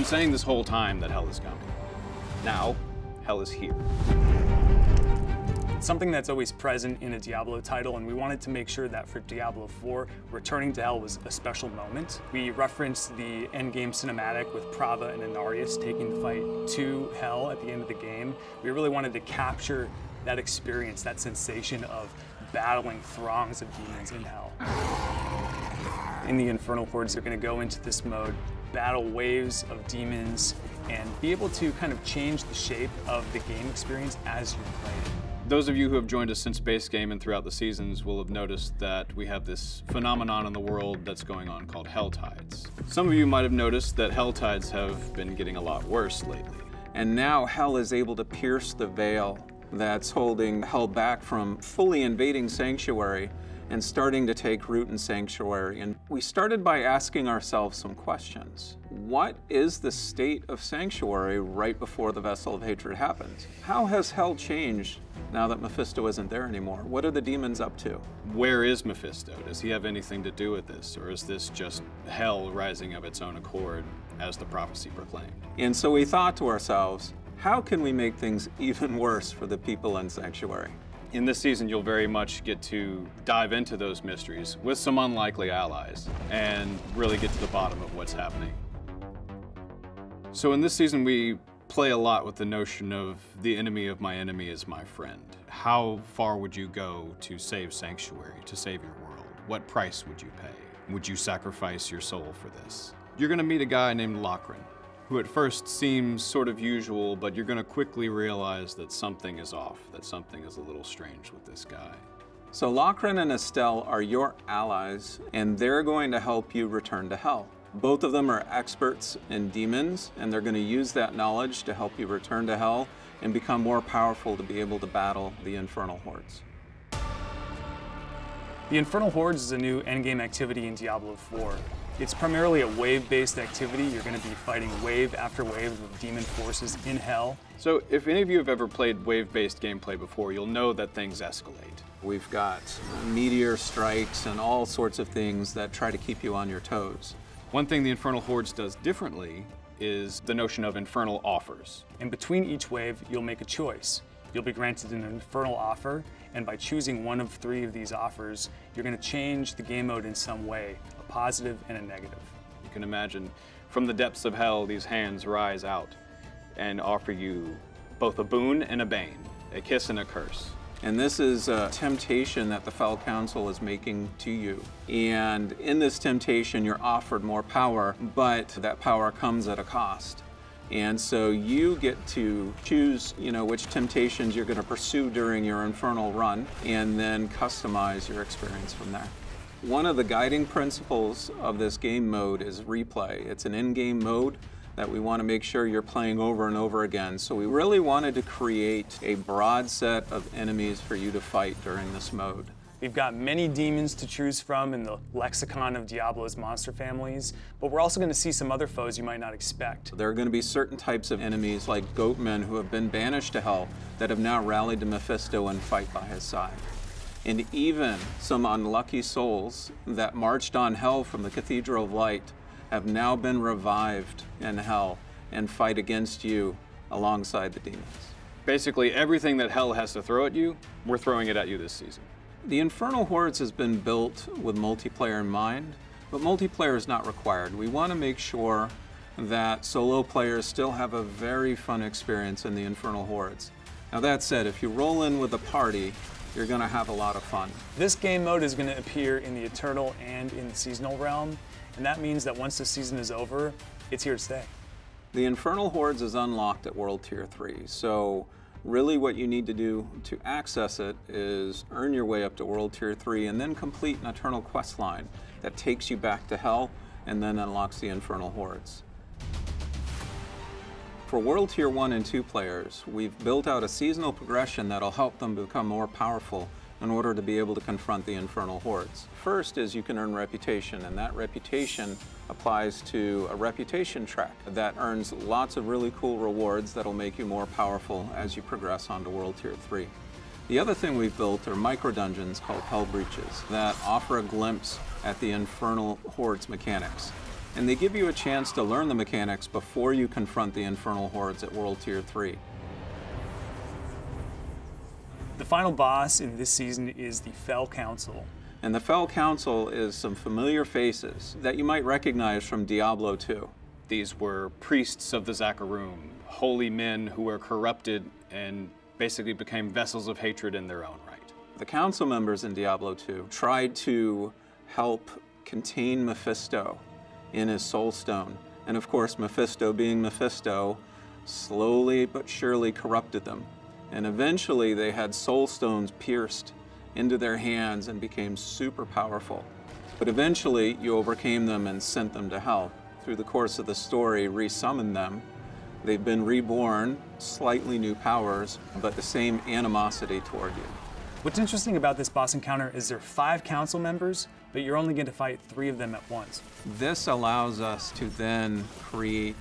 been saying this whole time that hell is coming. Now, hell is here. It's something that's always present in a Diablo title, and we wanted to make sure that for Diablo 4, returning to hell was a special moment. We referenced the endgame cinematic with Prava and Inarius taking the fight to hell at the end of the game. We really wanted to capture that experience, that sensation of battling throngs of demons in hell. In the Infernal Hordes, you're going to go into this mode, battle waves of demons, and be able to kind of change the shape of the game experience as you play it. Those of you who have joined us since base game and throughout the seasons will have noticed that we have this phenomenon in the world that's going on called hell tides. Some of you might have noticed that hell tides have been getting a lot worse lately. And now hell is able to pierce the veil that's holding hell back from fully invading Sanctuary and starting to take root in Sanctuary. And we started by asking ourselves some questions. What is the state of Sanctuary right before the Vessel of Hatred happens? How has hell changed now that Mephisto isn't there anymore? What are the demons up to? Where is Mephisto? Does he have anything to do with this? Or is this just hell rising of its own accord as the prophecy proclaimed? And so we thought to ourselves, how can we make things even worse for the people in Sanctuary? In this season, you'll very much get to dive into those mysteries with some unlikely allies and really get to the bottom of what's happening. So in this season, we play a lot with the notion of the enemy of my enemy is my friend. How far would you go to save Sanctuary, to save your world? What price would you pay? Would you sacrifice your soul for this? You're gonna meet a guy named Lochran, who at first seems sort of usual, but you're gonna quickly realize that something is off, that something is a little strange with this guy. So Lochran and Estelle are your allies, and they're going to help you return to hell. Both of them are experts in demons, and they're going to use that knowledge to help you return to hell and become more powerful to be able to battle the Infernal Hordes. The Infernal Hordes is a new endgame activity in Diablo 4. It's primarily a wave-based activity. You're going to be fighting wave after wave of demon forces in hell. So if any of you have ever played wave-based gameplay before, you'll know that things escalate. We've got meteor strikes and all sorts of things that try to keep you on your toes. One thing the Infernal Hordes does differently is the notion of infernal offers. And between each wave, you'll make a choice. You'll be granted an infernal offer, and by choosing one of 3 of these offers, you're going to change the game mode in some way, a positive and a negative. You can imagine from the depths of hell, these hands rise out and offer you both a boon and a bane, a kiss and a curse. And this is a temptation that the Fell Council is making to you. And in this temptation, you're offered more power, but that power comes at a cost. And so you get to choose, which temptations you're going to pursue during your infernal run, and then customize your experience from there. One of the guiding principles of this game mode is replay. It's an in-game mode that we want to make sure you're playing over and over again. So we really wanted to create a broad set of enemies for you to fight during this mode. We've got many demons to choose from in the lexicon of Diablo's monster families, but we're also going to see some other foes you might not expect. There are going to be certain types of enemies like goatmen who have been banished to hell that have now rallied to Mephisto and fight by his side. And even some unlucky souls that marched on hell from the Cathedral of Light have now been revived in hell and fight against you alongside the demons. Basically, everything that hell has to throw at you, we're throwing it at you this season. The Infernal Hordes has been built with multiplayer in mind, but multiplayer is not required. We want to make sure that solo players still have a very fun experience in the Infernal Hordes. Now that said, if you roll in with a party, you're going to have a lot of fun. This game mode is going to appear in the Eternal and in the Seasonal realm, and that means that once the season is over, it's here to stay. The Infernal Hordes is unlocked at World Tier 3, so really what you need to do to access it is earn your way up to World Tier 3 and then complete an Eternal quest line that takes you back to Hell and then unlocks the Infernal Hordes. For World Tier 1 and 2 players, we've built out a seasonal progression that'll help them become more powerful in order to be able to confront the Infernal Hordes. First is you can earn reputation, and that reputation applies to a reputation track that earns lots of really cool rewards that'll make you more powerful as you progress onto World Tier 3. The other thing we've built are micro-dungeons called Hell Breaches that offer a glimpse at the Infernal Hordes mechanics. and they give you a chance to learn the mechanics before you confront the Infernal Hordes at World Tier 3. The final boss in this season is the Fell Council. And the Fell Council is some familiar faces that you might recognize from Diablo 2. These were priests of the Zakarum, holy men who were corrupted and basically became vessels of hatred in their own right. The council members in Diablo 2 tried to help contain Mephisto in his soul stone. And of course, Mephisto being Mephisto, slowly but surely corrupted them. And eventually they had soul stones pierced into their hands and became super powerful. But eventually you overcame them and sent them to hell. Through the course of the story, resummoned them. They've been reborn, slightly new powers, but the same animosity toward you. What's interesting about this boss encounter is there are 5 council members, but you're only going to fight 3 of them at once. This allows us to then create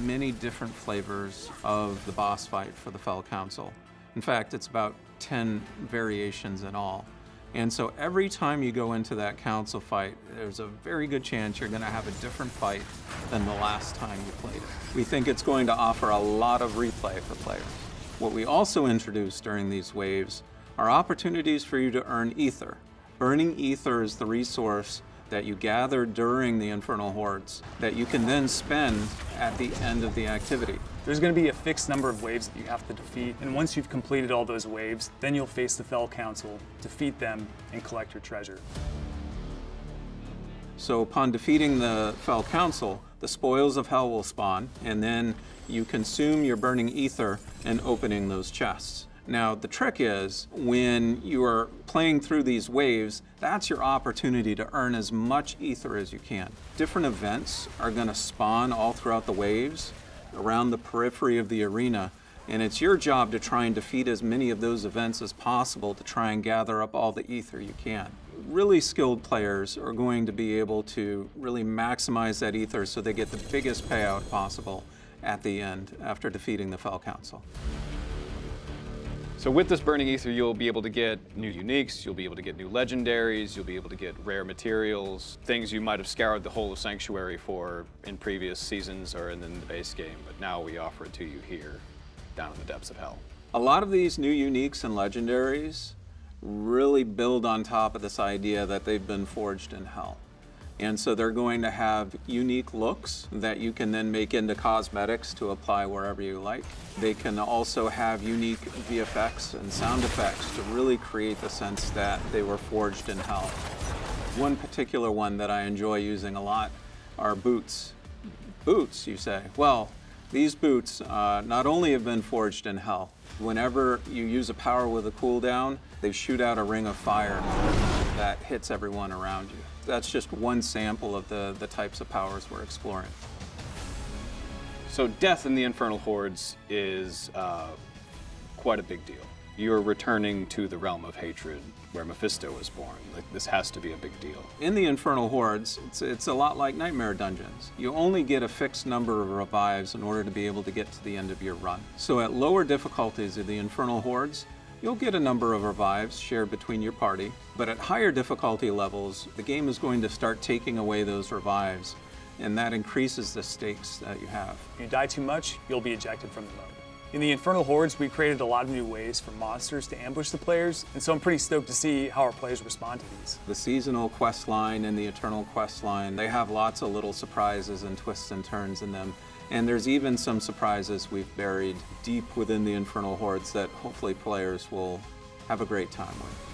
many different flavors of the boss fight for the Fell Council. In fact, it's about 10 variations in all. And so every time you go into that council fight, there's a very good chance you're going to have a different fight than the last time you played it. We think it's going to offer a lot of replay for players. What we also introduced during these waves are opportunities for you to earn ether. Burning ether is the resource that you gather during the Infernal Hordes that you can then spend at the end of the activity. There's going to be a fixed number of waves that you have to defeat, and once you've completed all those waves, then you'll face the Fell Council, defeat them, and collect your treasure. So upon defeating the Fell Council, the spoils of hell will spawn, and then you consume your burning ether and opening those chests. Now, the trick is, when you are playing through these waves, that's your opportunity to earn as much ether as you can. Different events are going to spawn all throughout the waves, around the periphery of the arena, and it's your job to try and defeat as many of those events as possible to try and gather up all the ether you can. Really skilled players are going to be able to really maximize that ether so they get the biggest payout possible at the end after defeating the Fell Council. So with this burning ether, you'll be able to get new uniques, you'll be able to get new legendaries, you'll be able to get rare materials, things you might have scoured the whole of Sanctuary for in previous seasons or in the base game, but now we offer it to you here, down in the depths of hell. A lot of these new uniques and legendaries really build on top of this idea that they've been forged in hell. And so they're going to have unique looks that you can then make into cosmetics to apply wherever you like. They can also have unique VFX and sound effects to really create the sense that they were forged in hell. One particular one that I enjoy using a lot are boots. Boots, you say? Well, these boots not only have been forged in hell. Whenever you use a power with a cooldown, they shoot out a ring of fire that hits everyone around you. That's just one sample of the types of powers we're exploring. So death in the Infernal Hordes is quite a big deal. You're returning to the realm of hatred where Mephisto was born. Like, this has to be a big deal. In the Infernal Hordes, it's a lot like Nightmare Dungeons. You only get a fixed number of revives in order to be able to get to the end of your run. So at lower difficulties of the Infernal Hordes, you'll get a number of revives shared between your party, but at higher difficulty levels, the game is going to start taking away those revives, and that increases the stakes that you have. If you die too much, you'll be ejected from the mode. In the Infernal Hordes, we created a lot of new ways for monsters to ambush the players, and so I'm pretty stoked to see how our players respond to these. The seasonal quest line and the eternal quest line, they have lots of little surprises and twists and turns in them. And there's even some surprises we've buried deep within the Infernal Hordes that hopefully players will have a great time with.